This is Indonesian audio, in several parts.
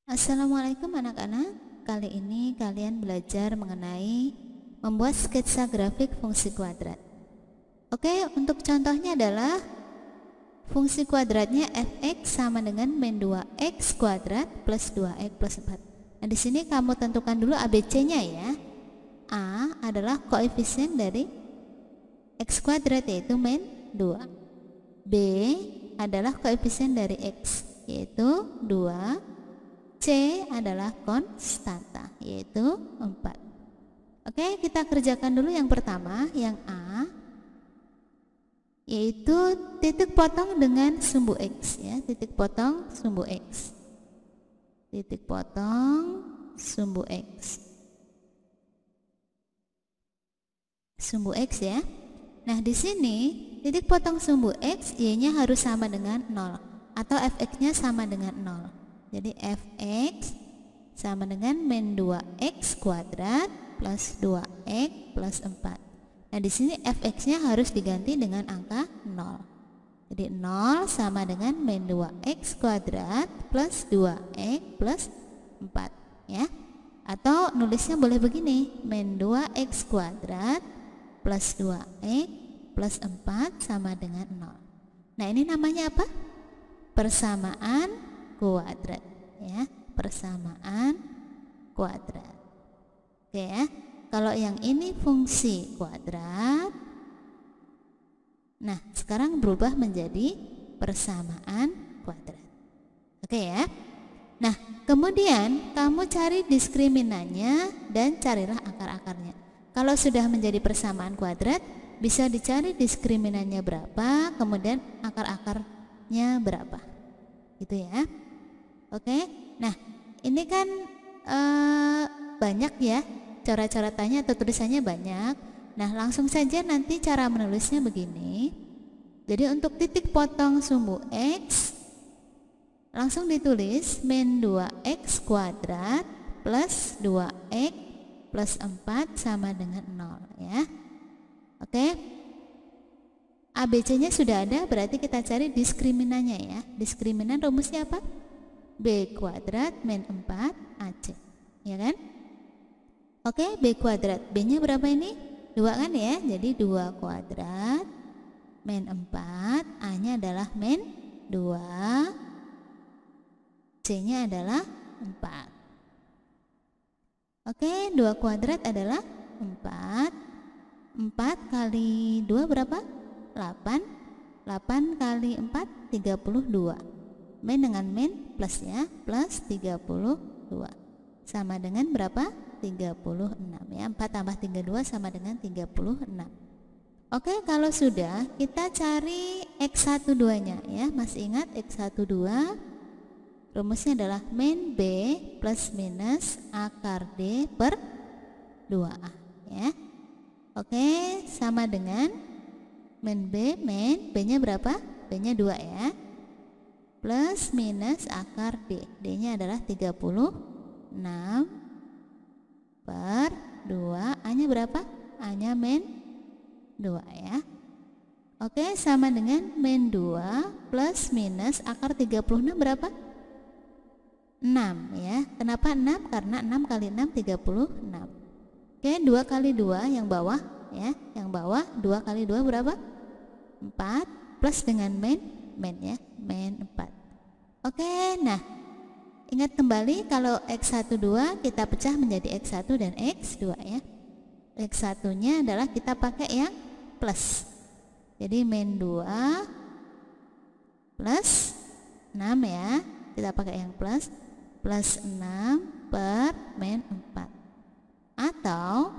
Assalamualaikum anak-anak. Kali ini kalian belajar mengenai membuat sketsa grafik fungsi kuadrat. Oke, untuk contohnya adalah fungsi kuadratnya fx sama dengan min 2x kuadrat plus 2x plus 4. Nah, di sini kamu tentukan dulu ABC-nya ya. A adalah koefisien dari x kuadrat yaitu min 2. B adalah koefisien dari x yaitu 2. C adalah konstanta yaitu 4. Oke, kita kerjakan dulu yang pertama, yang A, yaitu titik potong dengan sumbu X ya, titik potong sumbu X. Titik potong sumbu X. Sumbu X ya. Nah, di sini titik potong sumbu X Y-nya harus sama dengan 0 atau fx-nya sama dengan 0. Jadi fx sama dengan min 2x kuadrat plus 2x plus 4. Nah, di sini fx-nya harus diganti dengan angka 0. Jadi 0 sama dengan min 2x kuadrat plus 2x plus 4 ya. Atau nulisnya boleh begini, min 2x kuadrat plus 2x plus 4 sama dengan 0. Nah, ini namanya apa? Persamaan kuadrat ya, persamaan kuadrat. Oke ya. Kalau yang ini fungsi kuadrat, nah sekarang berubah menjadi persamaan kuadrat. Oke ya. Nah, kemudian kamu cari diskriminannya dan carilah akar-akarnya. Kalau sudah menjadi persamaan kuadrat, bisa dicari diskriminannya berapa, kemudian akar-akarnya berapa, gitu ya. Oke, nah ini kan banyak ya coret-coretannya atau tulisannya banyak. Nah, langsung saja nanti cara menulisnya begini. Jadi untuk titik potong sumbu X langsung ditulis min 2x kuadrat plus 2x plus 4 sama dengan 0 ya. Oke, ABC-nya sudah ada, berarti kita cari diskriminannya ya. Diskriminan rumusnya apa? B kuadrat min 4 AC, ya kan? Oke, B kuadrat, B-nya berapa ini? 2 kan ya, jadi 2 kuadrat min 4, A-nya adalah min 2, C-nya adalah 4. Oke, 2 kuadrat adalah 4. 4 kali 2 berapa? 8. 8 kali 4 32. Min dengan min plus ya, plus 32 sama dengan berapa? 36 ya. 4 tambah 32 sama dengan 36. Oke, kalau sudah kita cari x12 nya ya. Masih ingat x12 rumusnya adalah min B plus minus akar D per 2A ya. Oke, sama dengan min B, B nya berapa? B nya 2 ya, plus minus akar D, D nya adalah 36 per 2, A nya berapa? A nya min 2 ya. Oke, sama dengan min 2 plus minus akar 36 berapa? 6 ya. Kenapa 6? Karena 6 kali 6 36. Oke, 2 kali 2 yang bawah ya, yang bawah 2 kali 2 berapa? 4 plus dengan min ya, min 4. Oke, nah ingat kembali kalau X12 kita pecah menjadi X1 dan X2 ya. X1 nya adalah kita pakai yang plus, jadi min 2 plus 6 ya, kita pakai yang plus 6 per min 4. Atau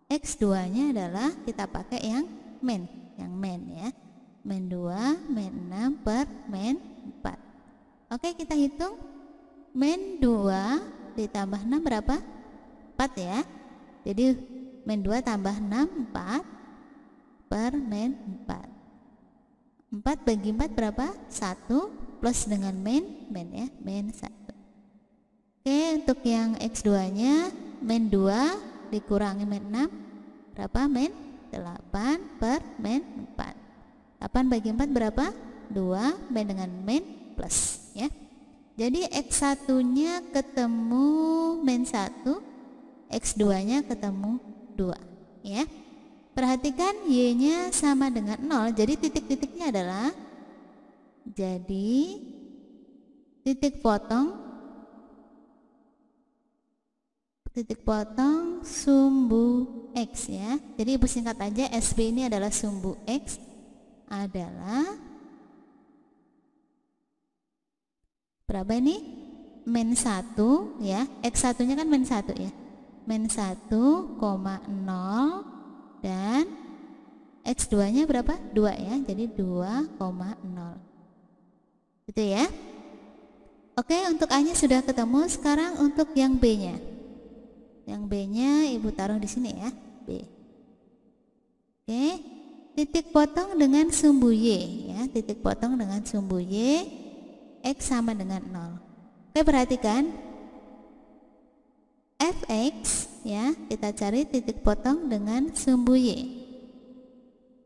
X2 nya adalah kita pakai yang min ya, min 2 min 6 per min 4. Oke, kita hitung. Min 2 ditambah 6 berapa? 4 ya. Jadi min 2 tambah 6 4 per min 4. 4 bagi 4 berapa? 1 plus dengan min ya, min 1. Oke, untuk yang X2 nya min 2 dikurangi min 6 berapa? Min 8 per min 4. 8 bagi 4 berapa? 2, min dengan min plus ya. Jadi X1 nya ketemu min 1, X2 nya ketemu 2 ya. Perhatikan Y nya sama dengan 0, jadi titik-titiknya adalah, jadi titik potong sumbu X ya. Jadi Ibu singkat aja, SB ini adalah sumbu X adalah berapa ini? Min 1 ya. X1 nya kan min 1 ya. Min 1,0 dan X2 nya berapa? 2 ya. Jadi 2,0 gitu ya. Oke, untuk A nya sudah ketemu. Sekarang untuk yang B nya. Yang B nya Ibu taruh di sini ya, B. Oke, titik potong dengan sumbu Y ya, titik potong dengan sumbu Y, X sama dengan 0. Oke, perhatikan Fx ya, kita cari titik potong dengan sumbu Y.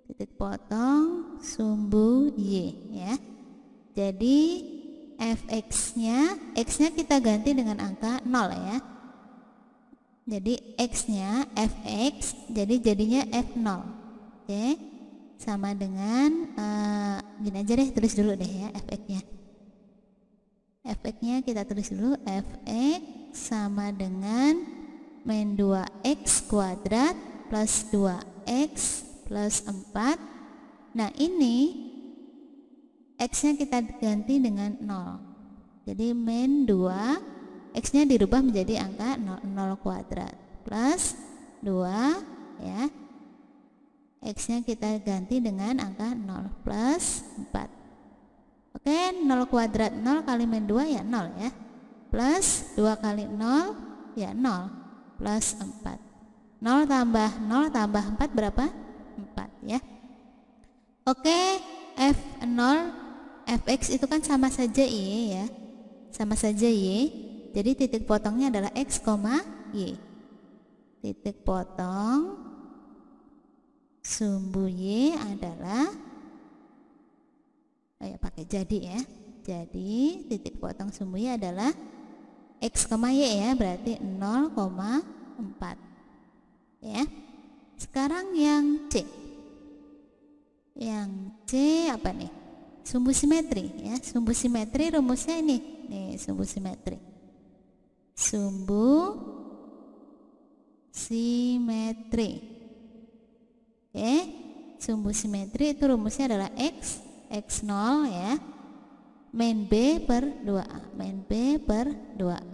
Titik potong sumbu Y ya. Jadi Fx nya, X nya kita ganti dengan angka 0 ya. Jadi X nya Fx, jadi jadinya F0. Oke, sama dengan gini aja deh, tulis dulu deh ya Fx nya. Fx nya kita tulis dulu, Fx sama dengan min 2x kuadrat plus 2x plus 4. Nah ini X nya kita ganti dengan 0. Jadi min 2, X nya dirubah menjadi angka 0 kuadrat plus 2 ya. X nya kita ganti dengan angka 0 plus 4. Oke, 0 kuadrat 0 kali min 2 ya 0 ya. Plus 2 kali 0 ya 0 plus 4. 0 tambah 0 tambah 4 berapa? 4 ya. Oke, F0 Fx itu kan sama saja Y ya. Sama saja Y. Jadi titik potongnya adalah X, Y. Titik potong sumbu Y adalah, pakai jadi ya. Jadi titik potong sumbu Y adalah X, Y ya, berarti 0,4 ya. Sekarang yang C. Yang C apa nih? Sumbu simetri ya. Sumbu simetri rumusnya ini. Nih, sumbu simetri. Sumbu simetri. Oke, sumbu simetri itu rumusnya adalah X, X0 ya, min B per 2A, min B per 2A.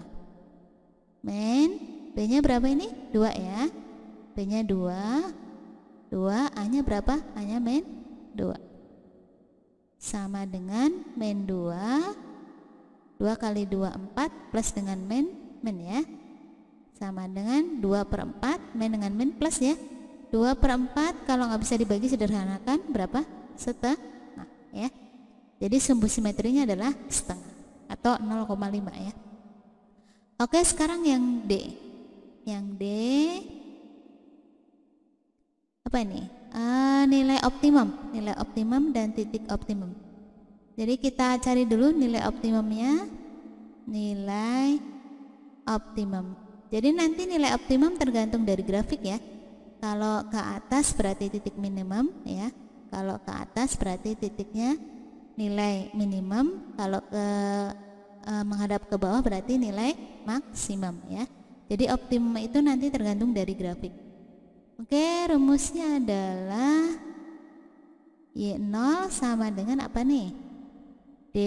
Min B nya berapa ini? 2 ya. B nya 2, 2, A nya berapa? A nya min 2. Sama dengan min 2, 2 kali 2 4 plus dengan min ya, sama dengan 2/4, min dengan min plus ya. 2/4 kalau nggak bisa dibagi sederhanakan berapa? Setengah ya. Jadi sumbu simetrinya adalah setengah atau 0,5 ya. Oke, sekarang yang D. Yang D apa ini? Nilai optimum dan titik optimum. Jadi kita cari dulu nilai optimumnya. Nilai optimum. Jadi nanti nilai optimum tergantung dari grafik ya. Kalau ke atas berarti titik minimum ya. Kalau ke atas berarti titiknya nilai minimum. Kalau ke menghadap ke bawah berarti nilai maksimum ya. Jadi optimum itu nanti tergantung dari grafik. Oke, rumusnya adalah Y0 sama dengan apa nih? D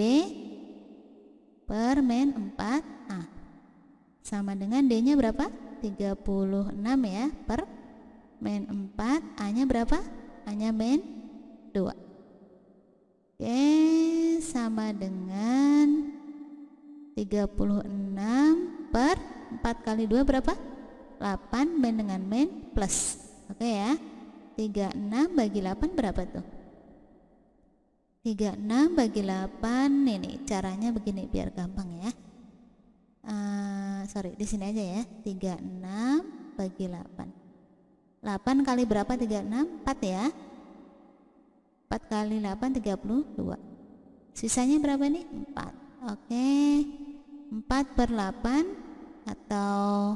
per min 4A. Sama dengan D nya berapa? 36 ya, per min 4, A nya berapa? A nya min 2. Oke, sama dengan 36 per 4 kali 2 berapa? 8, min dengan min plus. Oke ya, 36 bagi 8 berapa tuh? 36 bagi 8, ini caranya begini biar gampang ya. Di sini aja ya. 36 bagi 8. 8 kali berapa 36? 4 ya. 4 kali 8 32. Sisanya berapa nih? 4. Oke. 4/8 atau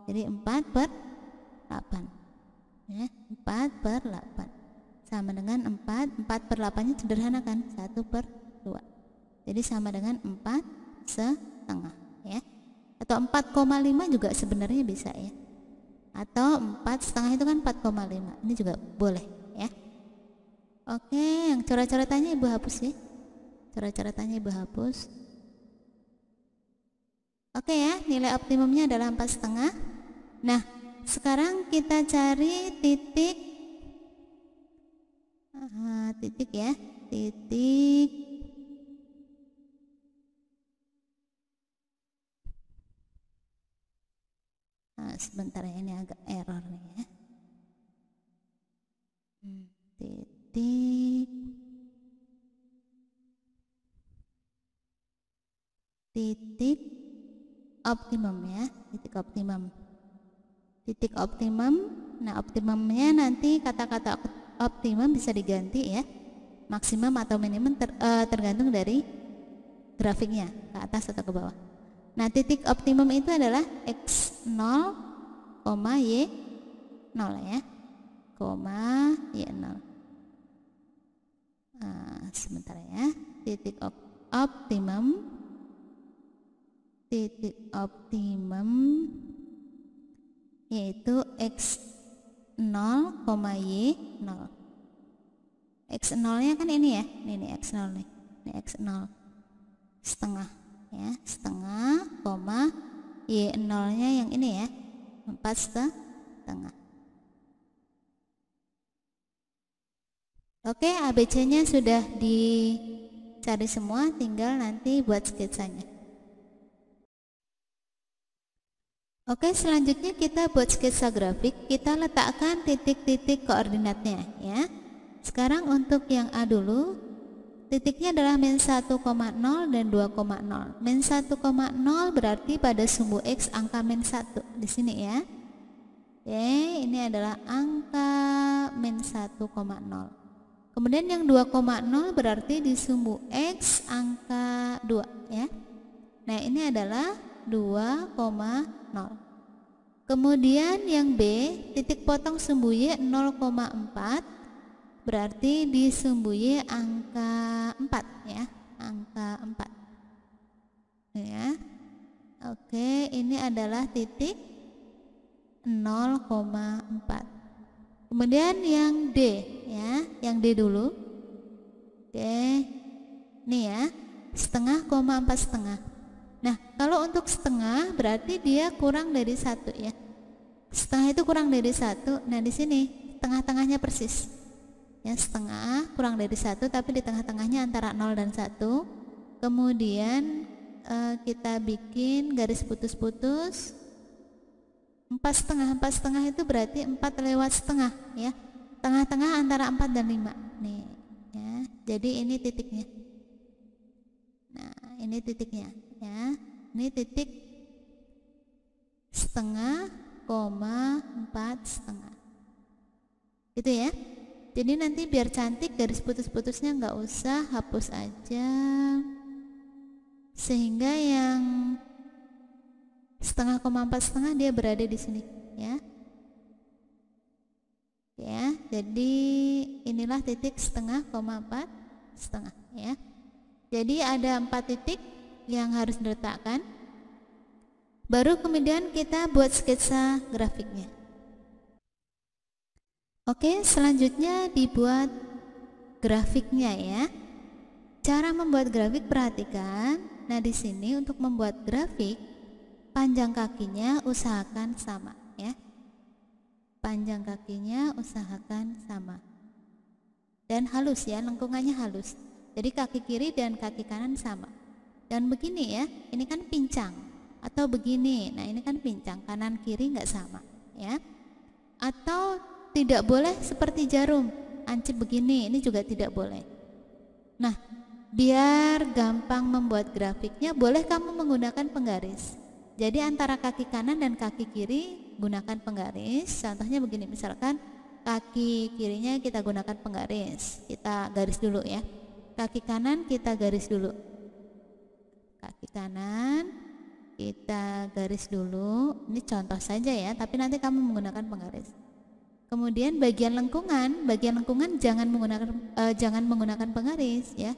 jadi 4/8 ya, 4/8 sama dengan 4/8 nya sederhana kan, 1/2, jadi sama dengan 4,5 ya, atau 4,5 juga sebenarnya bisa ya, atau 4,5 itu kan 4,5, ini juga boleh ya. Oke, yang coret-coretannya Ibu hapus ya, coret-coretannya Ibu hapus. Oke ya, nilai optimumnya adalah 4,5. Nah, sekarang kita cari titik ya, titik sebentar ya, ini agak error nih ya. Titik optimum ya, titik optimum. Nah, optimumnya nanti kata-kata optimum bisa diganti ya, maksimum atau minimum tergantung dari grafiknya, ke atas atau ke bawah. Nah, titik optimum itu adalah X0, Y0 ya, Y0. Sebentar ya, titik optimum yaitu X0, Y0. X0 nya kan ini ya, ini X0 nih, ini X0 setengah ya, setengah, Y0 nya yang ini ya, 4,5. Oke, ABC nya sudah dicari semua, tinggal nanti buat sketsanya. Oke, selanjutnya kita buat sketsa grafik, kita letakkan titik-titik koordinatnya ya. Sekarang untuk yang A dulu, titiknya adalah -1,0 dan 2,0. -1,0 berarti pada sumbu X angka -1 di sini ya. Oke, ini adalah angka -1,0. Kemudian yang 2,0 berarti di sumbu X angka 2 ya. Nah, ini adalah 2,0. Kemudian yang B, titik potong sumbu Y 0,4 berarti di sumbu Y angka 4 ya, angka 4 ya. Oke, ini adalah titik 0,4. Kemudian yang D ya, yang D dulu. Oke, ini ya, setengah, 4,5. Nah, kalau untuk setengah berarti dia kurang dari 1 ya. Setengah itu kurang dari 1. Nah, di sini tengah-tengahnya persis. Ya, setengah kurang dari 1, tapi di tengah-tengahnya antara 0 dan 1. Kemudian kita bikin garis putus-putus. 4,5. 4,5 itu berarti 4/setengah ya. Tengah-tengah antara 4 dan 5. Nih, ya. Jadi ini titiknya. Nah, ini titiknya ya. Ini titik setengah, 4,5 gitu ya. Jadi nanti biar cantik garis putus-putusnya nggak usah, hapus aja, sehingga yang setengah, 4,5 dia berada di sini ya. Ya, jadi inilah titik setengah, 4,5 ya. Jadi ada 4 titik yang harus diletakkan. Baru kemudian kita buat sketsa grafiknya. Oke, selanjutnya dibuat grafiknya ya. Cara membuat grafik perhatikan. Nah, di sini untuk membuat grafik panjang kakinya usahakan sama ya. Panjang kakinya usahakan sama. Dan halus ya, lengkungannya halus. Jadi kaki kiri dan kaki kanan sama. Dan begini ya, ini kan pincang atau begini. Nah, ini kan pincang, kanan kiri nggak sama ya. Atau tidak boleh seperti jarum, ansip begini, ini juga tidak boleh. Nah, biar gampang membuat grafiknya, boleh kamu menggunakan penggaris. Jadi antara kaki kanan dan kaki kiri gunakan penggaris. Contohnya begini, misalkan kaki kirinya kita gunakan penggaris. Kita garis dulu ya. Kaki kanan kita garis dulu. Kaki kanan, kita garis dulu. Ini contoh saja ya, tapi nanti kamu menggunakan penggaris. Kemudian bagian lengkungan jangan menggunakan penggaris ya.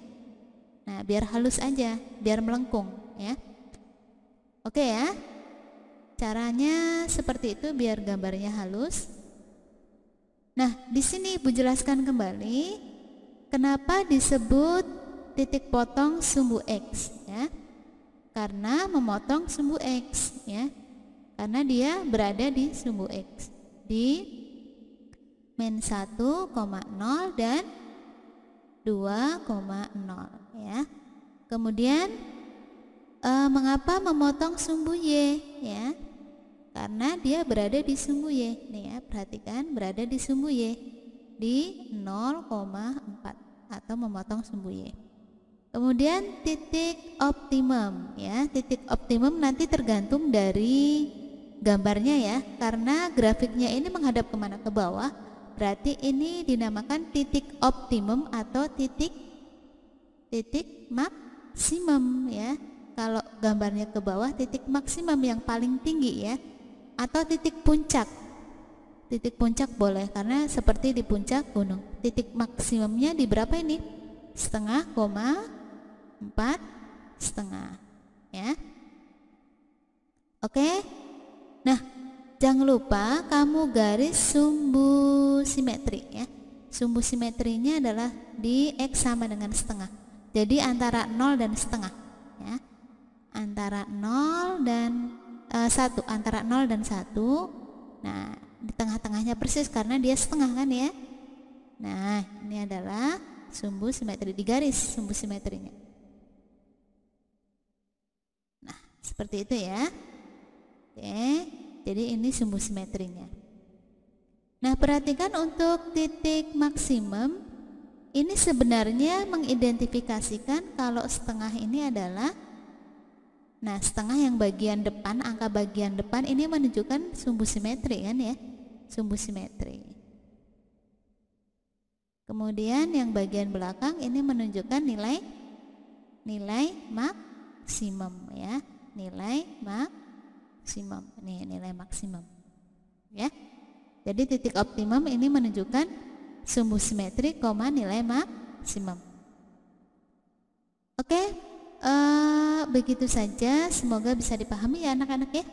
Nah, biar halus aja, biar melengkung ya. Oke ya. Caranya seperti itu biar gambarnya halus. Nah, di sini Ibu jelaskan kembali kenapa disebut titik potong sumbu X ya. Karena memotong sumbu X ya. Karena dia berada di sumbu X di min 1,0 dan 2,0 ya. Kemudian mengapa memotong sumbu Y ya? Karena dia berada di sumbu Y. Nih ya, perhatikan berada di sumbu Y di 0,4 atau memotong sumbu Y. Kemudian titik optimum ya. Titik optimum nanti tergantung dari gambarnya ya. Karena grafiknya ini menghadap kemana? Ke bawah. Berarti ini dinamakan titik optimum atau titik maksimum ya. Kalau gambarnya ke bawah, titik maksimum yang paling tinggi ya. Atau titik puncak. Titik puncak boleh karena seperti di puncak gunung. Titik maksimumnya di berapa ini? 0,5, 4,5 ya. Oke. Nah, jangan lupa kamu garis sumbu simetri ya. Sumbu simetrinya adalah di X sama dengan setengah. Jadi antara 0 dan setengah ya. Antara 0 dan 1, antara 0 dan 1. Nah, di tengah-tengahnya persis karena dia setengah kan ya. Nah, ini adalah sumbu simetri, di garis sumbu simetrinya. Nah, seperti itu ya. Oke, jadi ini sumbu simetrinya. Nah, perhatikan untuk titik maksimum. Ini sebenarnya mengidentifikasikan kalau setengah ini adalah, nah setengah yang bagian depan, angka bagian depan ini menunjukkan sumbu simetri kan ya. Sumbu simetri. Kemudian yang bagian belakang ini menunjukkan nilai maksimum ya. Nilai maksimum. Ini nilai maksimum. Ya. Jadi titik optimum ini menunjukkan sumbu simetri, nilai maksimum. Oke, begitu saja. Semoga bisa dipahami ya anak-anak ya.